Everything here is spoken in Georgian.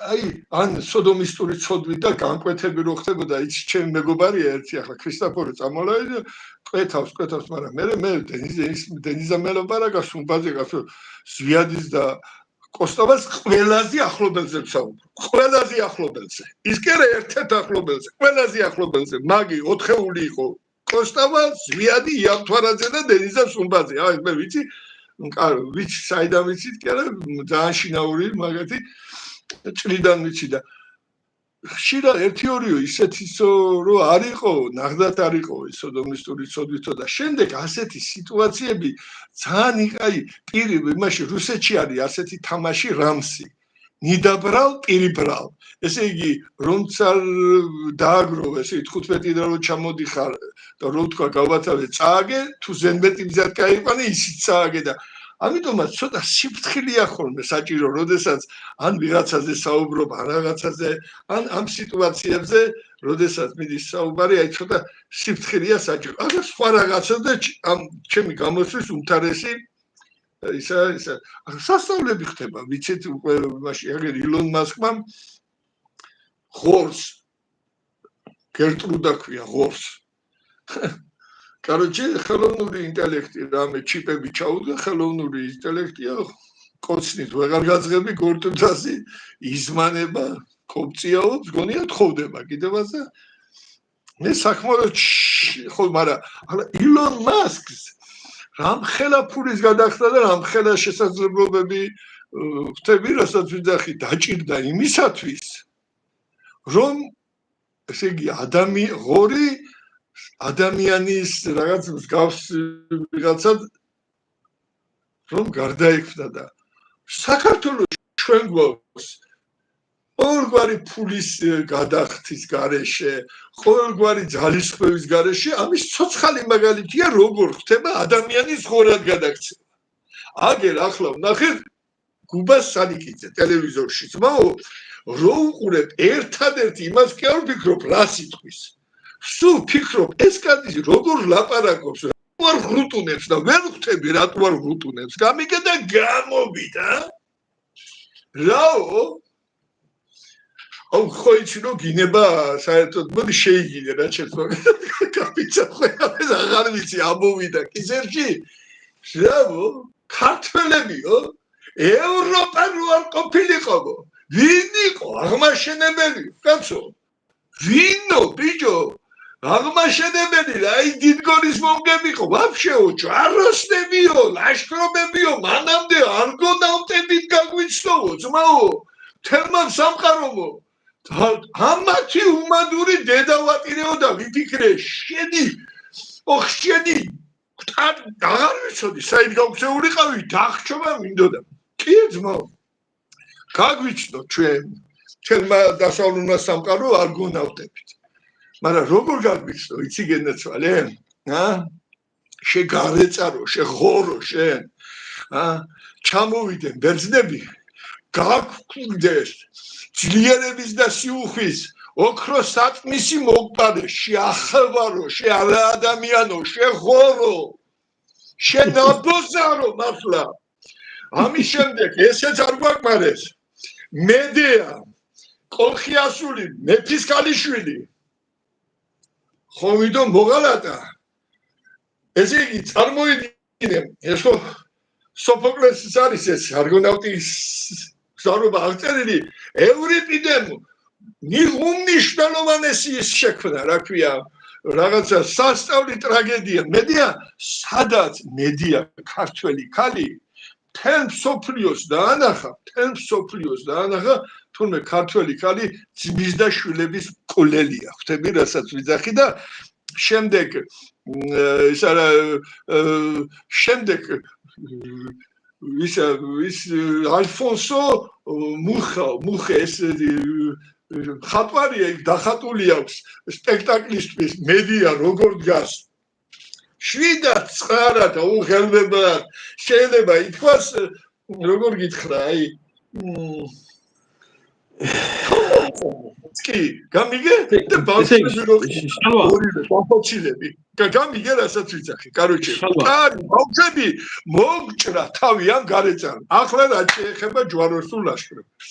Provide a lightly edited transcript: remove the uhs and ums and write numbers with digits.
აი ან სოდომისტური ცოდვით და განკვეთები რო ხდებოდა იცი ჩემი მეგობარია ერთი ახლა ქრისტაფორი წამოლავდა კვეთავს მაგრამ მე დენიზა მელაპარაკას უმბაზე გასულ ზვიადის და კოსტავას ყველაზე ახლობელზე ვსაუბრობ ყველაზე ახლობელზე ის კი არა ერთ-ერთ ახლობელზე ყველაზე ახლობელზე მაგი 4-ეული იყო კოსტავა ზვიადი იავთვარაძე და დენიზა სუმბაძე აი მე ვიცი ვიცი საიდან ვიცით კი არა ძალიან შინაური მაგათი ჭრიდან ვიცი და ხშირად 1-2 ისეთისო რომ არ იყო ნახდათ არ იყო ეს სოდომისტური ცოდვითო და შემდეგ ასეთი სიტუაციები ძალიან იყაი პირი იმაში რუსეთში არის ასეთი თამაში რამსი ნიდაბრალ პირიბრალ ესე იგი რომცა დააგროვ ესე 15 და რო ჩამოდიხარ და რო თქვა გავათავე წააგე თუ ზენბეტი მზად გაიყვანე ისიც წააგე და ამიტომაც ცოტა სიფრთხილეა ხოლმე საჭირო, როდესაც ან ვიღაცაზე საუბრობ, ან რაღაცაზე, ან ამ სიტუაციებზე, როდესაც მიდის საუბარი, აი ცოტა სიფრთხილეა საჭირო. ახლა სხვა რაღაცა და ამ ჩემი გამოსვლის უმთავრესი ისა სასწავლები ხდება, ვიცით უკვე მაშინ აგერ ილონ მასკმა ღორს გერტრუდა ქვია ღორს Короче, ხელოვნური ინტელექტი რამე ჩიპები ჩაუდგა, ხელოვნური ინტელექტია კოცნით ვეღარ გაძღები გორტუდასი იზმანება, კოპციაობს, გონია თხოვდება კიდევაზე. მე საქმოდ ხო, მაგრამ ახლა ილონ მასკს რამხელა ფულის გადახდა და რამხელა შესაძლებლობები ხტები, რასაც ვიძახი, დაჭირდა იმისათვის, რომ ესე იგი ღორი ადამიანის რაღაც მსგავს ვიღაცად რომ გარდაექმნა და საქართველოს ჩვენ გვაქვს ყოველგვარი ფულის გადახდის გარეშე, ყოველგვარი ძალისხმევის გარეშე, ამის ცოცხალი მაგალითია როგორ ხდება ადამიანის ღორად გადაქცევა. აგერ ახლა ვნახეთ გუბას სალიკიძე ტელევიზორში ძმაო, რო უყურებ ერთადერთი იმას კი არ ვფიქრობ რა სიტყვის. სულ ფიქრობ ეს კაცი როგორ ლაპარაკობს რა ღრუტუნებს და ვერ ხვდები რატო არ ღრუტუნებს გამიგე და გამოვიდა რაო აუ ხო იცი რომ გინება საერთოდ მოდი შეიგინე რა შეცვა კაპიცა ხო ეს აღარ ვიცი ამოვიდა კიზერში რაო ქართველებიო ევროპა რო არ ყოფილიყო ვინ იყო აღმაშენებელი კაცო ვინო ბიჭო აღმაშენებელი რა აი დიდგორის მომგებიყო ვაფშე ოჩო აროსნებიო ლაშქრობებიო მანამდე არგონავტებით გაგვიცნოვო ძმაო თელმა სამყარომო ამათი უმადური დედავატირეო და ვიფიქრე შედი ოხშედი აღარ ვიცოდი საით გავქცეულიყავი დახჩობა მინდოდა კი ძმაო გაგვიცნო ჩვენმა დასავლურმა სამყარო არგონავტებით მაგრამ როგორ გაგვიცნო იცი გენაცვალე შეგარეწარო შეღორო შენ ჩამოვიდნენ ბერძნები გაგვკვდეს ძლიერების და სიუხვის ოქროს საწმისი მოგყარე შეახევარო შეარაადამიანო შეღორო შენაბოზარო მართლა ამის შემდეგ ესეც არ გვაკმარეს მედეა კოლხიასული მეფისკალიშვილი ხომიდო მოღალატა ესე იგი წარმოიდგინე ეს სოფოკლესის არის ეს არგონავტის გზავრობა აღწერილი ევრიპიდემ უმნიშვნელოვანესი ის შექმნა რა ქვია რაღაცა სასწავლი ტრაგედია მედია სადაც მედია ქართველი ქალი თელ სოფლიოს დაანახა თურმე ქართველი ქალი ძმის და შვილების ყოლელია ხვდები რასაც ვიძახი და შემდეგ ის არა შემდეგ ის ალფონსო მუხე ეს ხატვარია დახატული აქვს სპექტაკლისთვის მედია როგორ დგას 7-9 და უხელმებად შეიძლება ითქვას როგორ გითხრა აი კი გამიგე და ბავშვები ორივე გამიგე რასაც ვიცახი კაროჩე კარი ბავშვები მოგჭრა თავი ან გარეწარ ახლა რა შეეხება ჯვაროსნულ ლაშქრობებს